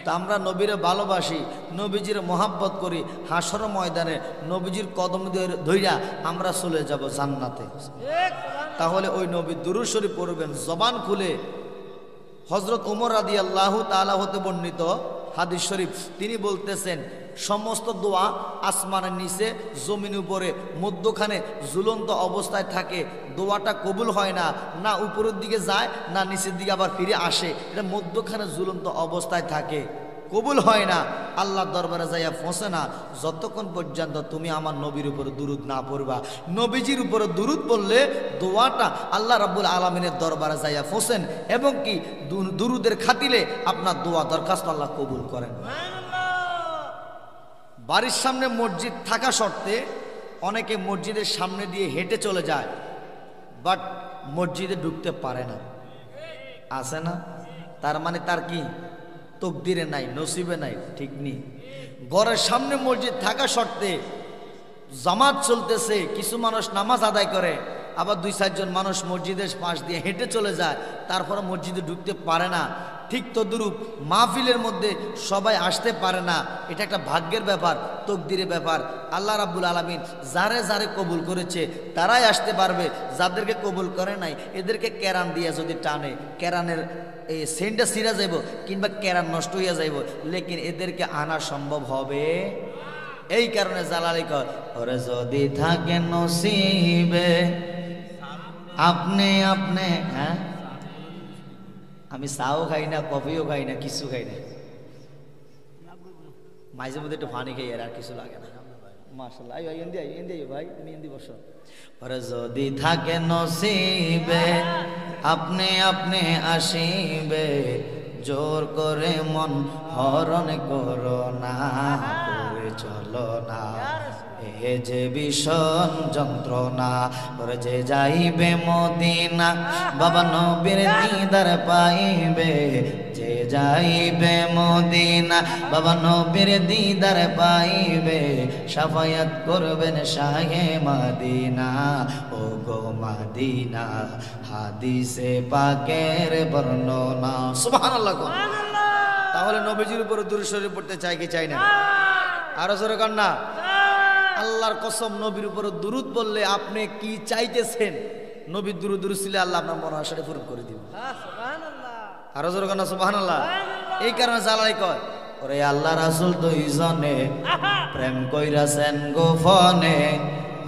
তা আমরা নবীরে ভালোবাসি, নবীজির মহাব্বত করি, হাসর ময়দানে নবীজির কদম ধইরা আমরা চলে যাব জান্নাতে। তাহলে ওই নবীর দুরূদ শরীফ পড়বেন জবান খুলে। হযরত ওমর রাদিয়াল্লাহু তাআলা হতে বর্ণিত হাদিস শরীফ, তিনি বলতেছেন সমস্ত দোয়া আসমানের নিচে জমিন উপরে মধ্যখানে ঝুলন্ত অবস্থায় থাকে, দোয়াটা কবুল হয় না, না উপরের দিকে যায় না নিচের দিকে আবার ফিরে আসে, এটা মধ্যখানে ঝুলন্ত অবস্থায় থাকে, কবুল হয় না, আল্লাহর দরবারে যাইয়া ফসে না যতক্ষণ পর্যন্ত তুমি আমার নবীর উপরে দুরুদ না পড়বা। নবীজির উপরে দুরুদ পড়লে দোয়াটা আল্লাহ রাব্বুল আলামিনের দরবারে যাইয়া ফসেন এবং কি দুরুদের খাতিলে আপনার দোয়া দরখাস্ত আল্লাহ কবুল করেন। বাড়ির সামনে মসজিদ থাকা সত্ত্বে অনেকে মসজিদের সামনে দিয়ে হেঁটে চলে যায়, বাট মসজিদে ঢুকতে পারে না, আছে না? তার মানে তার কি তকদিরে নাই, নসিবে নাই, ঠিক নেই। ঘরের সামনে মসজিদ থাকা সত্ত্বে জামাত চলতেছে, কিছু মানুষ নামাজ আদায় করে, আবার 2-4 জন মানুষ মসজিদের পাশ দিয়ে হেঁটে চলে যায়, তারপরে মসজিদে ঢুকতে পারে না। ঠিক তদ্রূপ মাহফিলের মধ্যে সবাই আসতে পারে না, এটা একটা ভাগ্যের ব্যাপার, তকদিরের ব্যাপার। আল্লাহ রাব্বুল আলামিন যারে যারে কবুল করেছে তারাই আসতে পারবে, যাদেরকে কবুল করে নাই এদেরকে কেরান দিয়ে যদি টানে, কেরানের এই সেন্টটা ছিঁড়া যাইব কিংবা কেরান নষ্ট হইয়া যাইব, লেকিন এদেরকে আনা সম্ভব হবে। এই কারণে জালালি কয়, ওরে যদি থাকে নসিবে আপনি আপনি, হ্যাঁ আমি চাও খাই না, কফিও খাই না, কিছু খাই না, মাঝে মধ্যে একটু পানি খাই, আর কিছু লাগে না। মাশাআল্লাহ, ভাই তুমি এন্দি বসো। ওরে যদি থাকে নসিবে আপনি আপনি আসিবে, জোর করে মন হরণ করো না, করে চলো না, এ যে ভীষণ যন্ত্রণা। ওরে যে যাইবে মদিনা বাবা নবীর দিদার পাইবে, যে যাইবে মদিনা বাবা নবীর দিদার পাইবে, শাফায়াত করবেন শাহে মদিনা, ও গো মদিনা হাদিসে পাকের বর্ণনা। সুবহানাল্লাহ। তাহলে নবীজির উপর দুরূদ শরীফ পড়তে চাই কি চাই না? আরো জোরে কর না। আল্লাহর কসম, নবীর উপর দুরূদ বললে আপনি কি চাইতেছেন, নবীর দুরূদ ছিলে আল্লাহ আপনার মনের আশাটা পূরণ করে দিবেন। আরো জোরে কর না সুবহানাল্লাহ। এই কারণে জালালি কয়, ওরে আল্লাহ রাসূল দুইজনে প্রেম কইরাছেন গোপনে,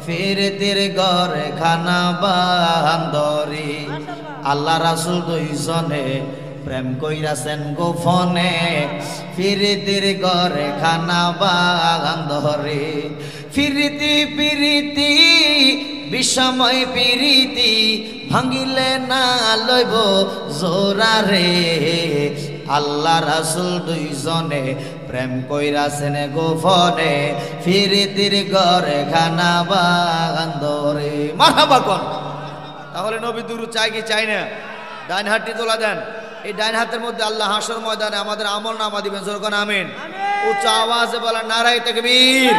ফিরতির ঘরে খানা বান্দরি। আল্লাহ রাসূল দুইজনে প্রেম কইরাছেন গোপনে, ফিরতির ঘরে খানা বান্দরি। ফিরিতি পিরিতি বিষময় পিরিতি, ভাঙিলে না লইব জোরারে। আল্লাহ রাসূল দুইজনে প্রেম কইরাছেন গোপনে, ফিরিতির ঘরে খানা বান্দরে। মারহাবা কোন। তাহলে নবী দুরূদ চাই কি চাই না? ডাইন হাতটি তোলা দেন, এই ডাইন হাতের মধ্যে আল্লাহ হাসর ময়দানে আমাদের আমল নামা দিবেন। জোরে কোন আমিন। উচ্চ আওয়াজে বলেন নারায়ে তাকবীর।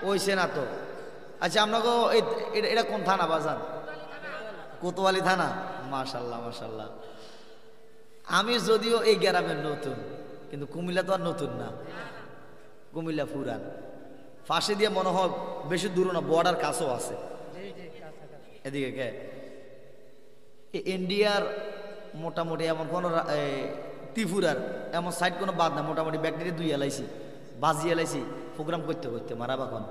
ওইছে না তো? আচ্ছা, আপনাকে এটা কোন থানা বাজান? কোতোয়ালি থানা। মাশাআল্লাহ মাশাআল্লাহ। আমি যদিও এই গ্রামের নতুন, কিন্তু কুমিল্লা তো আর নতুন না, কুমিল্লা পুরান। ফাঁসি দিয়ে মনে হয় বেশি দূর না, বর্ডার কাছেও আছে। এদিকে কে ইন্ডিয়ার মোটামুটি এমন কোনো ত্রিপুরার এমন সাইড কোনো বাদ না, মোটামুটি ব্যাকটেরিয়া 2 এলাইছি, বাজি এলাইছি প্রোগ্রাম করতে করতে। মারাবা কোন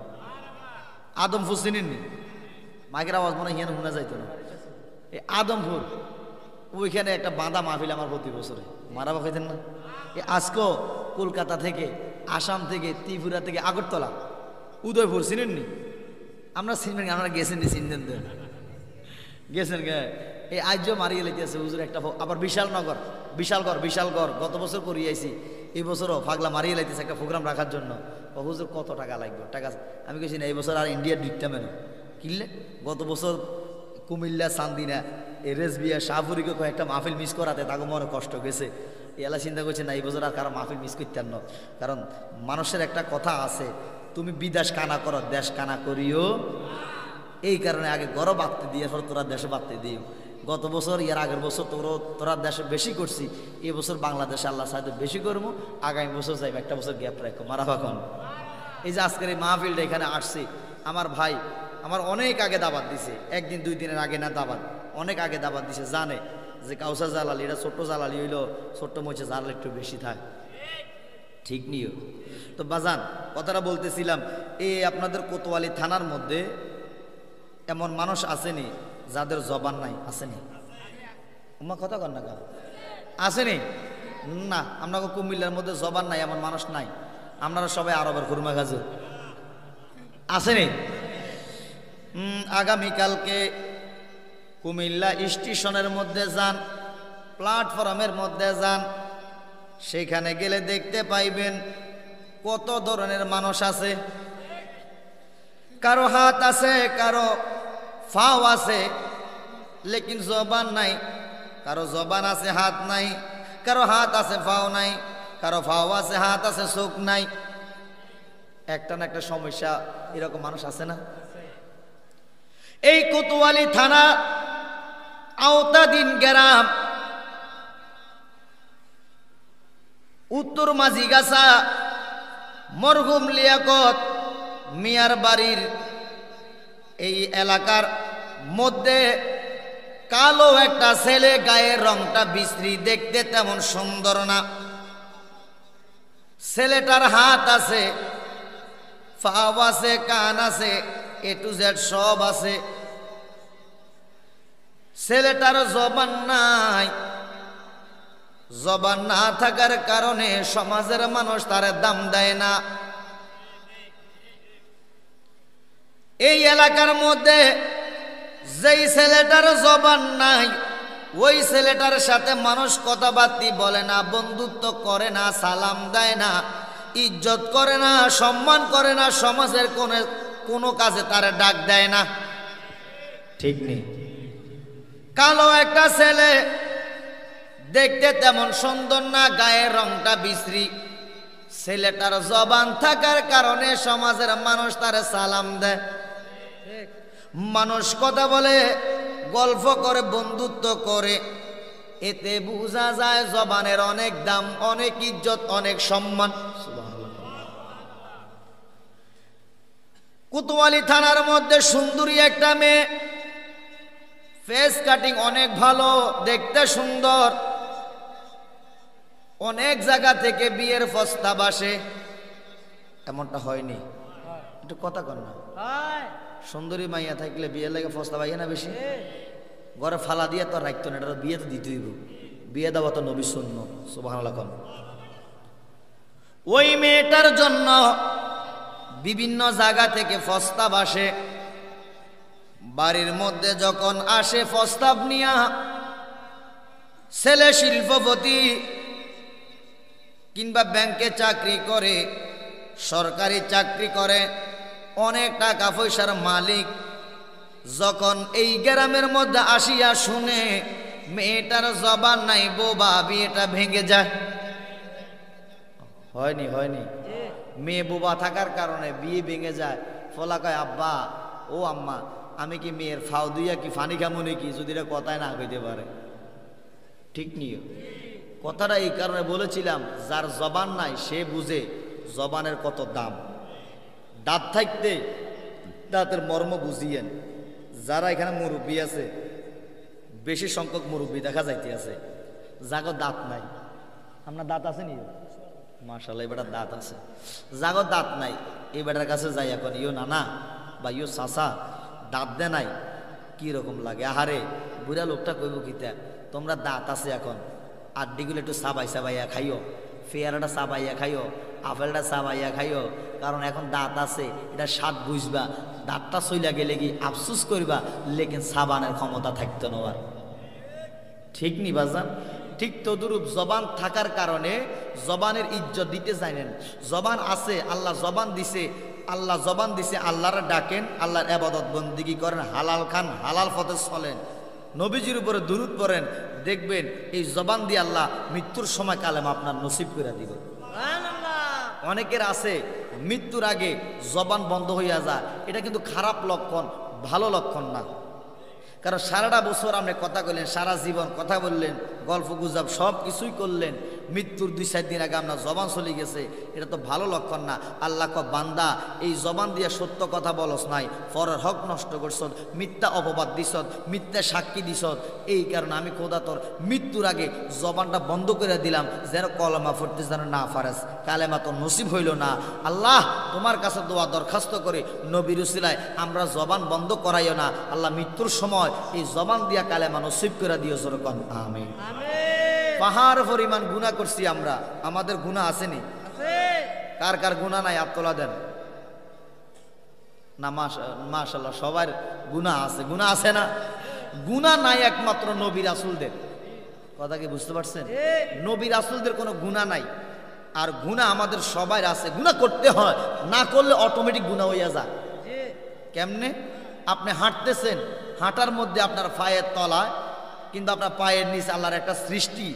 আদমপুর চিনেননি? মাইকের আওয়াজ মনে হিয়ান শোনা যাইতো না। এই আদমপুর ওইখানে একটা বাঁধা মাহফিল আমার প্রতি বছরে। মারাবা খাইতেন না? এই আজকেও কলকাতা থেকে, আসাম থেকে, ত্রিপুরা থেকে, আগরতলা, উদয়পুর চিনেননি? আমরা চিনবেন, আমরা গেছেন নি, চিনতেন তো গেছেন গে। এই আজও মারিয়ে লেগেছে হুজুর একটা। আবার বিশালনগর, বিশালগড় গত বছর করিয়ে আইছি, এই বছরও পাগলা মারিয়ে লাইতেছে একটা প্রোগ্রাম রাখার জন্য। হুজুর কত টাকা লাগবে? টাকা আমি কেছি না, এই বছর আর ইন্ডিয়া ঢুকতাম না। কিনলে গত বছর কুমিল্লা, চান্দিনা, রেসবিয়া, শাহপুরিকে কয়েকটা মাহফিল মিস করাতে তাকে মনে কষ্ট গেছে। এলা চিন্তা করছে না, এই বছর আর কারো মাহফিল মিস করতেন না। কারণ মানুষের একটা কথা আছে, তুমি বিদেশ কানা করো, দেশ কানা করিও। এই কারণে আগে গড় বাঁধতে দিয়ে তোরা দেশে বাঁধতে দিও। গত বছর এর আগের বছর তোরা দেশে বেশি করছি, এবছর বাংলাদেশে আল্লাহ সাহায্য বেশি করবো, আগামী বছর যাইব, একটা বছর গ্যাপ রাখো, মারাবা কন। এই যে আজকের এই মাহফিলটা এখানে আসছি, আমার ভাই আমার অনেক আগে দাবাত দিছে, একদিন দুই দিনের আগে না দাবাত, অনেক আগে দাবাত দিছে, জানে যে কাউসার জালালি এটা ছোট্ট জালালি হইলো, ছোট্ট মরিচে জাল একটু বেশি থাকে, ঠিক নিও। তো বাজান কথাটা বলতেছিলাম, এই আপনাদের কোতোয়ালি থানার মধ্যে এমন মানুষ আসেনি যাদের জবান নাই? আসেনি? আমার কথা কর না কেন? আসেনি? না, আপনাকে কুমিল্লার মধ্যে জবান নাই এমন মানুষ নাই। আপনারা সবাই আরবের খুরমা গাছে আসেনি? আগামীকালকে কুমিল্লা স্টেশনের মধ্যে যান, প্ল্যাটফর্মের মধ্যে যান, সেখানে গেলে দেখতে পাইবেন কত ধরনের মানুষ আছে। কারো হাত আছে, কারো ফাও আছে, লেকিন জবান নাই। কারো জবান আছে হাত নাই, কারো হাত আছে ফাও নাই, কারো ফাও আছে হাত আছে চোখ নাই। একটা না একটা সমস্যা এরকম মানুষ আছে না? এই কোতোয়ালি থানা আওতাধীন গ্রাম উত্তর মাঝিগাছা মরহুম লিয়াকত মিয়ার বাড়ির এই এলাকার মধ্যে কালো একটা ছেলে, গায়ের রংটা বিশ্রী, দেখতে তেমন সুন্দর না। ছেলেটার হাত আছে, পাও আছে, কান আছে, এ টু জেড সব আছে। ছেলেটার জবান নাই। জবান না থাকার কারণে সমাজের মানুষ তার দাম দেয় না। এই এলাকার মধ্যে যেই ছেলেটার জবান নাই, ওই ছেলেটার সাথে মানুষ কথাবার্তা বলে না, বন্ধুত্ব করে না, সালাম দেয় না, ইজ্জত করে না, সম্মান করে না, সমাজের কোনো কাজে তার ডাক দেয় না, ঠিক নেই? কালো একটা ছেলে, দেখতে তেমন সুন্দর না, গায়ের রংটা বিশ্রী। ছেলেটার জবান থাকার কারণে সমাজের মানুষ তার সালাম দেয়, মানুষ কথা বলে, গল্প করে, বন্ধুত্ব করে। এতে বোঝা যায় জবানের অনেক দাম, অনেক ইজ্জত, অনেক সম্মান। কোতোয়ালি থানার মধ্যে সুন্দরী একটা মেয়ে, ফেস কাটিং অনেক ভালো, দেখতে সুন্দর। অনেক জায়গা থেকে বিয়ের প্রস্তাব আসে, এমনটা হয়নি? একটু কথা কর না। সুন্দরী মাইয়া থাকলে বিয়ে লাগে প্রস্তাব আইয়া না বেশি? ঘরে ফালা দিয়ে তো রাখতো না, এটা বিয়ে তো দিতেই। বিয়ে দেওয়া তো নবী সুন্নাত, সুবহানাল্লাহ। ওই মেয়েটার জন্য বিভিন্ন জায়গা থেকে প্রস্তাব আসে। বাড়ির মধ্যে যখন আসে প্রস্তাব নিয়া, ছেলে শিল্পপতি কিংবা ব্যাংকে চাকরি করে, সরকারি চাকরি করে, অনেক টাকা পয়সার মালিক। যখন এই গ্রামের মধ্যে আসিয়া শুনে মেয়েটার জবান নাই, বোবা, বিয়েটা ভেঙে যায়। হয়নি? হয়নি? মেয়ে বোবা থাকার কারণে বিয়ে ভেঙে যায়। ফলা কয়, আব্বা ও আম্মা, আমি কি মেয়ের ফাও দিয়া কি ফানি খামো নাকি, যদি এটা কথায় না কইতে পারে, ঠিক নিও। কথাটা এই কারণে বলেছিলাম, যার জবান নাই সে বুঝে জবানের কত দাম। দাঁত থাকতে দাঁতের মর্ম বুঝিয়েন। যারা এখানে মুরব্বী আছে, বেশি সংখ্যক মুরব্বী দেখা যাইতে আছে, যাগো দাঁত নাই। আপনার দাঁত আছে নি? মাশাআল্লাহ, এবার দাঁত আছে। যাগো দাঁত নাই, এই বেটার কাছে যাই এখন, ইয়ো নানা বা ইয়ো চাচা, দাঁত দে নাই, কি রকম লাগে। আহারে, বুড়া লোকটা কইব কিতা, তোমরা দাঁত আছে এখন, আড্ডিগুলো একটু সাবাইয়া খাইও, পেয়ারাটা চাবাইয়া খাইও, আপেলটা চাবাইয়া খাইও, কারণ এখন দাঁত আছে, এটা স্বাদ বুঝবা। দাঁতটা চইলা গেলে কি আফসুস করবা, লেকিন সাবানের ক্ষমতা থাকতো না আর, ঠিক নি বাজান? ঠিক তদুরূপ জবান থাকার কারণে জবানের ইজ্জত দিতে জানেন। জবান আছে, আল্লাহ জবান দিছে, আল্লাহ জবান দিছে, আল্লাহর ডাকেন, আল্লাহর ইবাদত বন্দেগী করেন, হালাল খান, হালাল পথে চলেন, নবীজির উপরে দুরূদ পড়েন, দেখবেন এই জবান দিয়ে আল্লাহ মৃত্যুর সময় কালেমা আপনার নসিব করে দিব। অনেকের আছে মৃত্যুর আগে জবান বন্ধ হইয়া যায়, এটা কিন্তু খারাপ লক্ষণ, ভালো লক্ষণ না। কারণ সারাটা বছর আপনি কথা কইলেন, সারা জীবন কথা বললেন, গল্প গুজব সব কিছুই করলেন, মৃত্যুর 2-4 দিন আগে আপনার জবান চলে গেছে, এটা তো ভালো লক্ষণ না। আল্লাহ ক বান্দা এই জবান দিয়ে সত্য কথা বলস নাই, পরের হক নষ্ট করছ, মিথ্যা অপবাদ দিছ, মিথ্যা সাক্ষী দিছ, এই কারণে আমি খোদা তোর মৃত্যুর আগে জবানটা বন্ধ করে দিলাম, যেন কলমা পড়তে যেন না পারেস, কালেমা তো নসিব হইল না। আল্লাহ তোমার কাছে দোয়া দরখাস্ত করে নবীর উসিলায় আমরা জবান বন্ধ করাইও না। আল্লাহ মৃত্যুর সময় এই জবান দিয়া কালেমা নসিব করে দিও, যেরকম আমিন। পাহাড় পরিমাণ গুনাহ করছি আমরা, আমাদের গুনাহ আসেনি? কার কার গুনাহ নাই হাত তোলা দেন না। মাশাআল্লাহ সবার গুনাহ আছে, গুনাহ আছে না? গুনাহ নাই একমাত্র নবী রাসূলদের। কথা কি বুঝতে পারছেন? নবী রাসূলদের কোনো গুনাহ নাই, আর গুনাহ আমাদের সবার আছে। গুনাহ করতে হয়, না করলে অটোমেটিক গুনাহ হইয়া যায়। কেমনে? আপনি হাঁটতেছেন, হাঁটার মধ্যে আপনার পায়ের তলায় কিন্তু আপনার পায়ের নিচে আল্লাহর একটা সৃষ্টি,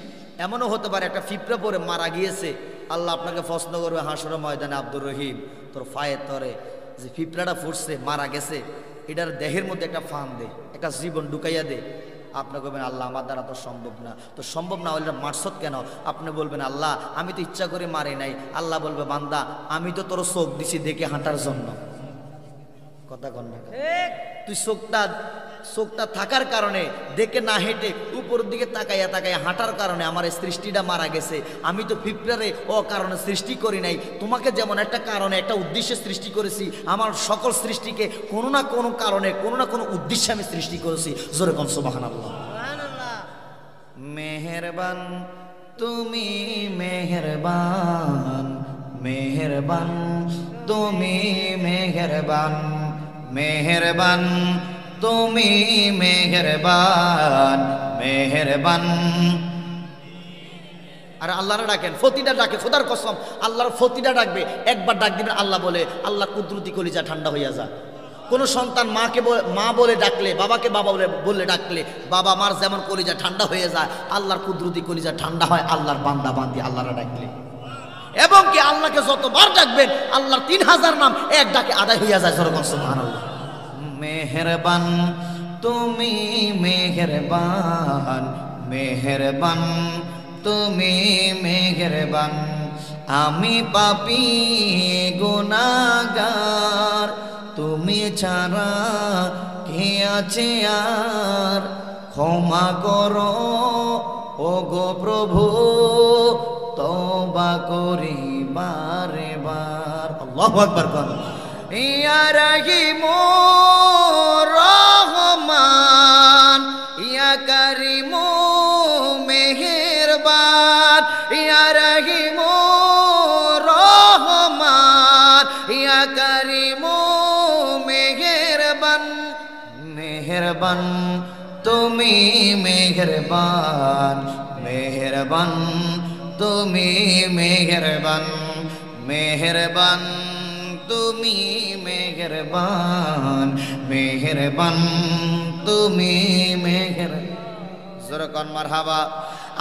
এমনও হতে পারে একটা পিঁপড়া পরে মারা গিয়েছে, আল্লাহ আপনাকে প্রশ্ন করবে হাসরের ময়দানে, আব্দুর রহিম তোর পায়ের তরে যে পিঁপড়াটা ফুটছে মারা গেছে, এটার দেহের মধ্যে একটা ফান দে, একটা জীবন ঢুকাইয়া দে। আপনি বলবেন আল্লাহ আমার দ্বারা তো সম্ভব না। তো সম্ভব না হলে মারছত কেন? আপনি বলবেন আল্লাহ আমি তো ইচ্ছা করে মারি নাই। আল্লাহ বলবে বান্দা আমি তো তোর চোখ দিছি দেখে হাঁটার জন্য। কথা কন না? তুই চোখটা থাকার কারণে দেখে না হেঁটে উপরের দিকে তাকাইয়া তাকাইয়া হাঁটার কারণে আমার এই সৃষ্টিটা মারা গেছে। আমি তো পিঁপড়ারে ও কারণে সৃষ্টি করি নাই, তোমাকে যেমন একটা কারণে একটা উদ্দেশ্যে সৃষ্টি করেছি, আমার সকল সৃষ্টিকে কোনো না কোনো কারণে কোনো না কোনো উদ্দেশ্যে আমি সৃষ্টি করেছি। জোরে কোন সুবহানাল্লাহ। মেহেরবান তুমি মেহেরবান, মেহেরবান তুমি মেহেরবান, মেহেরবান তুমি মেহেরবান, মেহেরবান। আর আল্লাহরা ডাকেন, ফতিটা ডাকে, খোদার কসম আল্লাহর ফতিটা ডাকবে, একবার ডাক দিবেন আল্লাহ বলে, আল্লাহ কুদরতি কলিজা ঠান্ডা হইয়া যায়। কোন সন্তান মাকে মা বলে ডাকলে, বাবাকে বাবা বলে ডাকলে বাবা মার যেমন কলিজা ঠান্ডা হয়ে যায়, আল্লাহর কুদরতি কলিজা ঠান্ডা হয় আল্লাহর বান্দা বান্দি আল্লাহরা ডাকলে। এবং কি আল্লাহকে যতবার ডাকবেন আল্লাহর 3000 নাম এক ডাকে আদায় হইয়া যায়। যেরকম সুবহানাল্লাহ। মেহেরবান তুমি মেহেরবান, মেহেরবান তুমি মেহেরবান, আমি পাপী গুনাহগার, তুমি ছাড়া কে আছে আর, ক্ষমা করো ও গো প্রভু, তওবা করি বারে বার। আল্লাহু আকবার। কোন ইয়া রাহিম রহমান, ইয়া করিম মেহেরবান, ইয়া রাহিম রহমান, ইয়া করিম মেহেরবান, মেহেরবান তুমি মেহেরবান, মেহেরবান তুমি মেহেরবান, মেহেরবান তুমি মেহেরবান, মেহেরবান তুমি মেহেরবান। জোরে কোন মারহাবা।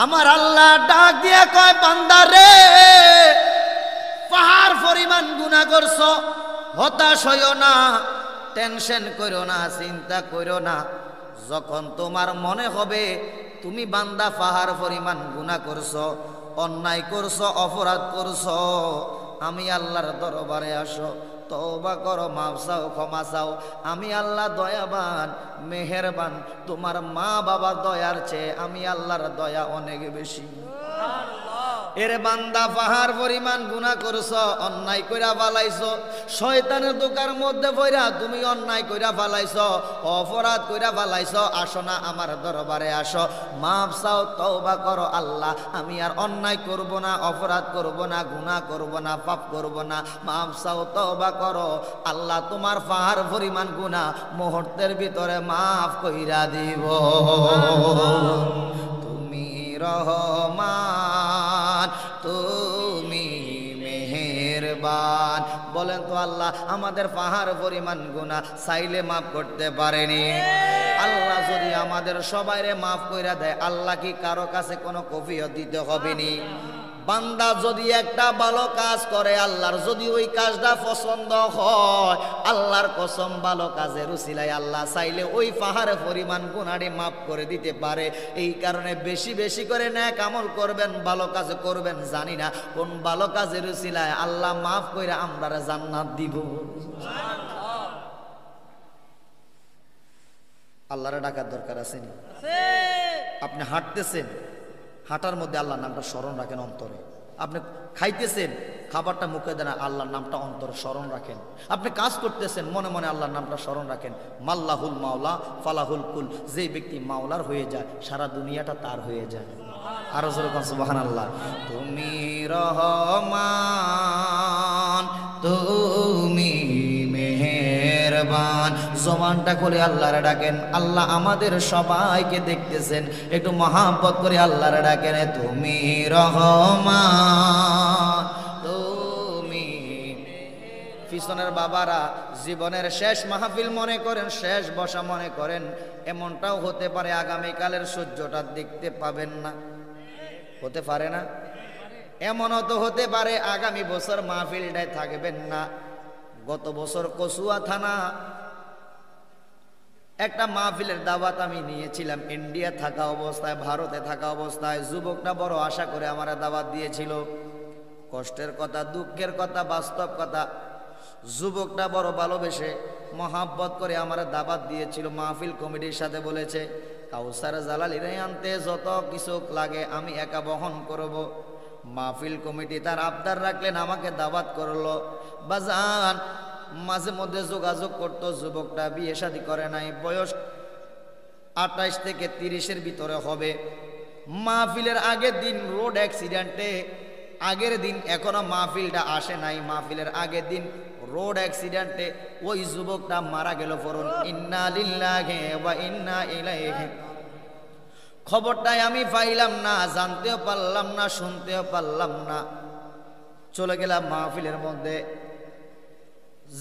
আমার আল্লাহ ডাক দিয়া কয় বান্দা রে, পাহাড় পরিমাণ গুনাহ করছো, হতাশ হইও না, টেনশন করো না, চিন্তা করো না। যখন তোমার মনে হবে তুমি বান্দা পাহাড় পরিমাণ গুনাহ করছো, অন্যায় করছো, অপরাধ করছো, আমি আল্লাহর দরবারে আসো, তওবা করো, মাফ চাও, ক্ষমা চাও। আমি আল্লাহ দয়াবান মেহেরবান, তোমার মা বাবার দয়ার চেয়ে আমি আল্লাহর দয়া অনেক বেশি। এরে বান্দা পাহাড় পরিমাণ গুনাহ করছো, অন্যায় কইরা ফালাইছো, শয়তানের দোকার মধ্যে পইরা তুমি অন্যায় কইরা ফালাইছো, অপরাধ কইরা ফালাইছো। আসো না আমার দরবারে আসো, মাফ চাও, তওবা করো। আল্লাহ আমি আর অন্যায় করব না, অপরাধ করব না, গুনাহ করব না, পাপ করব না, মাফ চাও, তওবা করো। আল্লাহ তোমার পাহাড় পরিমাণ গুনাহ মুহূর্তের ভিতরে মাফ কইরা দিব। তুমি রহমান, তুমি মেহেরবান। বলেন তো আল্লাহ আমাদের পাহাড় পরিমাণ গুনাহ চাইলে মাফ করতে পারেনি? আল্লাহ যদি আমাদের সবাইরে মাফ কইরা দেয়, আল্লাহ কি কারো কাছে কোনো কফিয়ত দিতে হবে নি? বান্দা যদি একটা ভালো কাজ করে, আল্লাহর যদি ওই কাজটা পছন্দ হয়, আল্লাহর কসম ভালো কাজের উসিলায় আল্লাহ চাইলে ওই পাহাড়ের পরিমাণ গুনাহটি মাফ করে দিতে পারে। এই কারণে বেশি বেশি করে নেক আমল করবেন, ভালো কাজ করবেন। জানি না কোন ভালো কাজের উসিলায় আল্লাহ মাফ করে আমরা জান্নাত দিব। আল্লাহরে ডাকার দরকার আছে নি? আপনি হাঁটতেছেন, হাঁটার মধ্যে আল্লাহর নামটা স্মরণ রাখেন অন্তরে। আপনি খাইতেছেন, খাবারটা মুখে দেন, আল্লাহর নামটা অন্তরে স্মরণ রাখেন। আপনি কাজ করতেছেন, মনে মনে আল্লাহর নামটা স্মরণ রাখেন। মাল্লাহুল মাওলা ফালাহুল কুল, যে ব্যক্তি মাওলার হয়ে যায় সারা দুনিয়াটা তার হয়ে যায়। আরো জোরে কোন সুবহানাল্লাহ। তুমি রহমান, তুমি মেহেরবান, জবানটা খুলে আল্লাহরে ডাকেন। আল্লাহ আমাদের সবাইকে দেখতেছেন, একটু মহাব্বত করে আল্লাহরে ডাকেন। তুমি রহমান, তুমি। পিছনের বাবারা জীবনের শেষ মাহফিল মনে করেন, শেষ বসা মনে করেন। এমনটাও হতে পারে আগামীকালের সূর্যটা দেখতে পাবেন না, হতে পারে না? এমনও তো হতে পারে আগামী বছর মাহফিলটায় থাকবেন না। গত বছর কচুয়া থানা একটা মাহফিলের দাওয়াত আমি নিয়েছিলাম, ইন্ডিয়া থাকা অবস্থায়, ভারতে থাকা অবস্থায়। যুবকটা বড় আশা করে আমার দাওয়াত দিয়েছিল। কষ্টের কথা, দুঃখের কথা, বাস্তব কথা। যুবকটা বড় ভালোবেসে মহাব্বত করে আমার দাওয়াত দিয়েছিল। মাহফিল কমিটির সাথে বলেছে, কাউসার জালালিরে আনতে যত কিছু লাগে আমি একা বহন করব। মাহফিল কমিটি তার আবদার রাখলেন, আমাকে দাওয়াত করলো। বাজান মাঝে মধ্যে যোগাযোগ করতো। যুবকটা বিয়ে শাদী করে নাই, বয়স 28 থেকে 30-এর ভিতরে হবে। মাহফিলের আগের দিন রোড অ্যাক্সিডেন্টে, আগের দিন এখনো মাহফিলটা আসে নাই, মাহফিলের আগের দিন রোড অ্যাক্সিডেন্টে ওই যুবকটা মারা গেল। পড়ুন ইন্না লিল্লাহি ওয়া ইন্না ইলাইহি। খবরটাই আমি পাইলাম না, জানতেও পারলাম না, শুনতেও পারলাম না। চলে গেলাম মাহফিলের মধ্যে।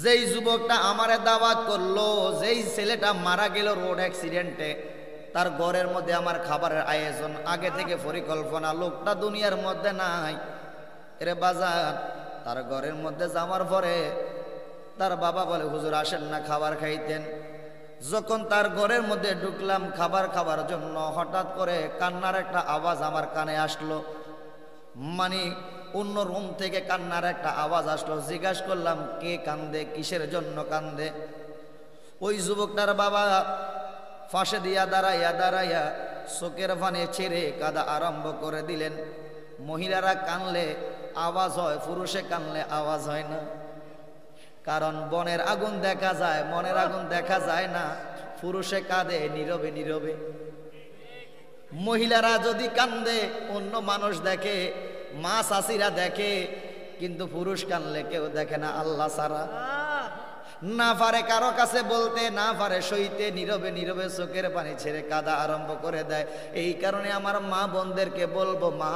যেই যুবকটা আমারে দাওয়াত করলো, যেই ছেলেটা মারা গেল রোড অ্যাক্সিডেন্টে, তার ঘরের মধ্যে আমার খাবারের আয়োজন আগে থেকে পরিকল্পনা। লোকটা দুনিয়ার মধ্যে নাই। এরে বাজার, তার ঘরের মধ্যে যাওয়ার পরে তার বাবা বলে, হুজুর আসেন না খাবার খাইতেন। যখন তার ঘরের মধ্যে ঢুকলাম খাবার খাবার জন্য, হঠাৎ করে কান্নার একটা আওয়াজ আমার কানে আসলো। মানে অন্য রুম থেকে কান্নার একটা আওয়াজ আসলো। জিজ্ঞাসা করলাম, কে কান্দে, কিসের জন্য কান্দে? ওই যুবকটার বাবা ফাঁসে দিয়া দাঁড়াইয়া চোখের পানি ছেড়ে কাঁদা আরম্ভ করে দিলেন। মহিলারা কানলে আওয়াজ হয়, পুরুষে কানলে আওয়াজ হয় না। কারণ বনের আগুন দেখা যায়, মনের আগুন দেখা যায় না। পুরুষে কাঁদে নীরবে নীরবে। মহিলারা যদি কান্দে অন্য মানুষ দেখে, মা চাষিরা দেখে, কিন্তু পুরুষ কানলে কেউ দেখে না আল্লাহ ছাড়া। না পারে কারো কাছে বলতে, না পারে সইতে, নীরবে নীরবে চোখের পানি ছেড়ে কাঁদা আরম্ভ করে দেয়। এই কারণে আমার মা বোনদেরকে বলবো, মা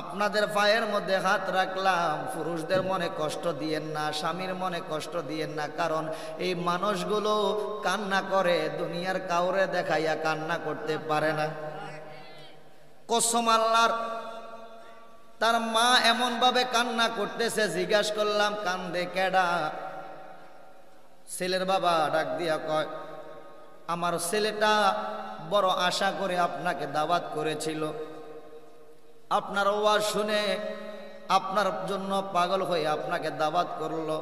আপনাদের পায়ের মধ্যে হাত রাখলাম, পুরুষদের মনে কষ্ট দিয়েন না, স্বামীর মনে কষ্ট দিয়েন না। কারণ এই মানুষগুলো কান্না করে, দুনিয়ার কাউরে দেখাইয়া কান্না করতে পারে না। কসম আল্লাহর, তার মা এমন ভাবে কান্না করতেছে। জিজ্ঞাসা করলাম, কান্দে কেডা? ছেলের বাবা ডাক দিয়া কয়, আমার ছেলেটা বড় আশা করে আপনাকে দাওয়াত করেছিল, আপনার ওয়াজ শুনে আপনার জন্য পাগল হয়ে আপনাকে দাওয়াত করলো।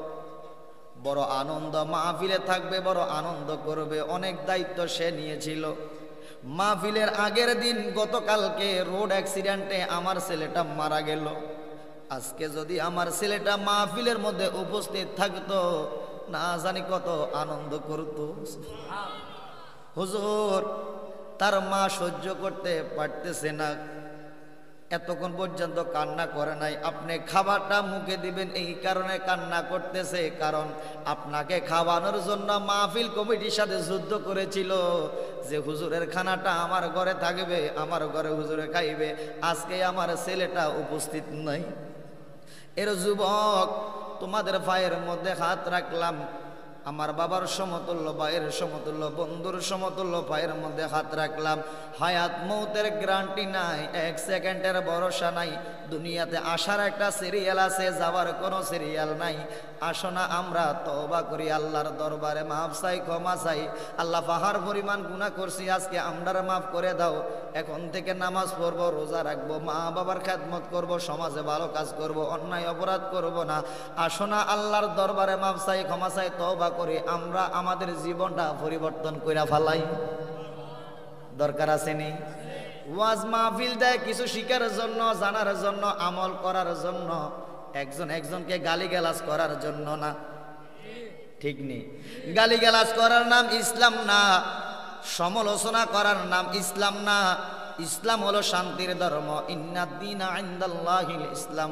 বড় আনন্দ, মাহফিলে থাকবে, বড় আনন্দ করবে, অনেক দায়িত্ব সে নিয়েছিল। মাহফিলের আগের দিন গতকালকে রোড অ্যাক্সিডেন্টে আমার ছেলেটা মারা গেল। আজকে যদি আমার ছেলেটা মাহফিলের মধ্যে উপস্থিত থাকতো, না জানি কত আনন্দ করত। হুজুর, তার মা সহ্য করতে পারতেছে না, এতক্ষণ পর্যন্ত কান্না করে নাই। আপনি খাবারটা মুখে দিবেন, এই কারণে কান্না করতেছে। কারণ আপনাকে খাওয়ানোর জন্য মাহফিল কমিটির সাথে যুদ্ধ করেছিল যে হুজুরের খানাটা আমার ঘরে থাকবে, আমার ঘরে হুজুরে খাইবে। আজকে আমার ছেলেটা উপস্থিত নাই। এর যুবক, তোমাদের পায়ের মধ্যে হাত রাখলাম, আমার বাবার সমতুল্য, ভাইয়ের সমতুল্য, বন্ধুর সমতুল্য পায়ের মধ্যে হাত রাখলাম। হায়াত মৌতের গ্যারান্টি নাই, 1 সেকেন্ডের ভরসা নাই। দুনিয়াতে আসার একটা সিরিয়াল আছে, যাওয়ার কোনো সিরিয়াল নাই। আসো না আমরা তওবা করি, আল্লাহর দরবারে মাফ চাই, ক্ষমা চাই। আল্লাহ পাহাড় পরিমাণ গুনাহ করছি, আজকে আমরার মাফ করে দাও। এখন থেকে নামাজ পড়বো, রোজা রাখবো, মা বাবার খেদমত করব, সমাজে ভালো কাজ করব, অন্যায় অপরাধ করব না। আসো না আল্লাহর দরবারে মাফ চাই, ক্ষমা চাই, তওবা করি, আমরা আমাদের জীবনটা পরিবর্তন কইরা ফেলাই। দরকার আছে নি? ওয়াজ মাহফিল দেয় কিছু শিখার জন্য, জানার জন্য, আমল করার জন্য, একজনকে গালিগালাজ করার জন্য না। ঠিক নেই? গালিগালাজ করার নাম ইসলাম না, সমালোচনা করার নাম ইসলাম না। ইসলাম হলো শান্তির ধর্ম। ইন্নাদ-দীনা ইনদাল্লাহিল ইসলাম।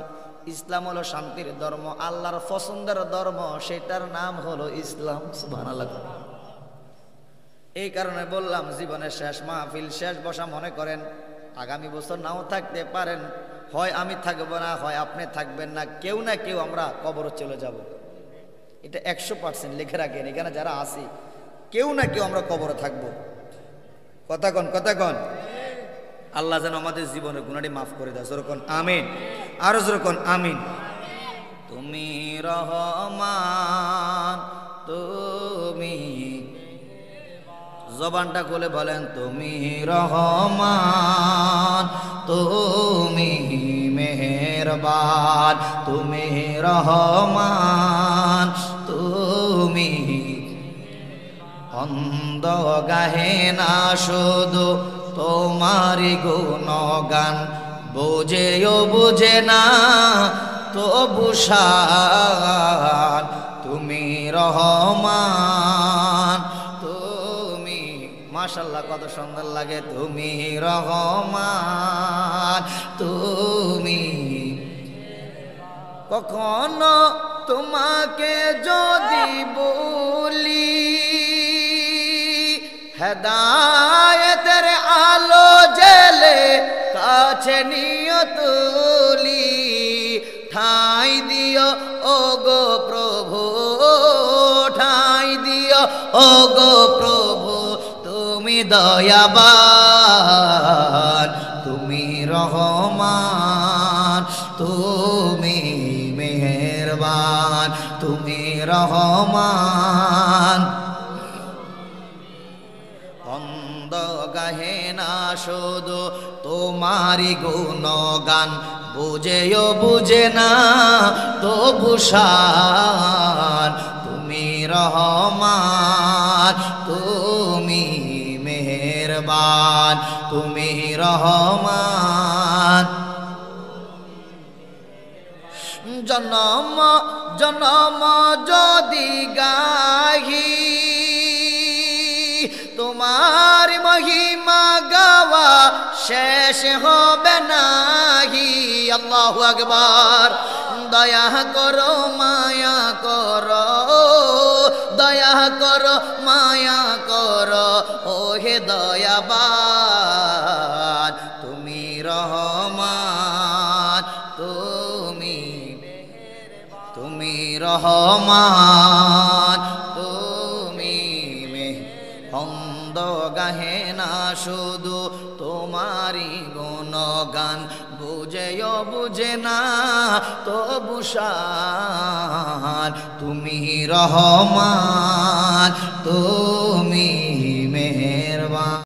ইসলাম হলো শান্তির ধর্ম, আল্লাহর পছন্দের ধর্ম, সেটার নাম হলো ইসলাম। সুবহানাল্লাহ। এই কারণে বললাম জীবনের শেষ মাহফিল, শেষ বসা মনে করেন। আগামী বছর নাও থাকতে পারেন, হয় আমি থাকবো না, হয় আপনি থাকবেন না, কেউ না কেউ আমরা কবরে চলে যাব। এটা 100% লিখে রাখেন, এখানে যারা আছি কেউ না কেউ আমরা কবরে থাকবো। কথা কন, কথা কন। আল্লাহ যেন আমাদের জীবনের গুনাহটি মাফ করে দেয়। যেরকম আমিন, আরো যেরকম আমিন। তুমি রহমান, তুমি, জবানটা খুলে বলেন, তুমি রহমান, তুমি মেহেরবান, তুমি রহমান, তুমি। অন্ধ গাহে না শুধু তোমারি গুণগান, বোঝেও বুঝে না তবু শান। তুমি রহমান, তুমি, মাশাআল্লাহ কত সুন্দর লাগে। তুমি রহমান, তুমি। কখনো তোমাকে যদি বলি হেদায়েতের আলো জেলে কাছে নিয়ে তুলি, ঠাই দিও ও গো প্রভু, ঠাই দিও ও গো প্রভু। তুমি দয়াবান, তুমি রহমান, তুমি মেহেরবান, তুমি রহমান। অন্ধ গাহে না শুধু তোমারি গুণগান, বুঝেও বুঝে না তবু শান। তুমি রহমান, তুমি মেহেরবান, তুমি রহমান। জনম জনম যদি গাহি তোমার মহিমা গাওয়া শেষ হবে নাহি। আল্লাহু আকবার। দয়া করো, মায়া করো, দয়া করো, মায়া করো, ও হে দয়াবান। তুমি রহমান, তুমি, তুমি রহমান, তুমি। অন্ধ গাহে না শুধু তোমারি গুণগান, বুঝেও বুঝে না তবু শান। তুমি রহমান, তুমি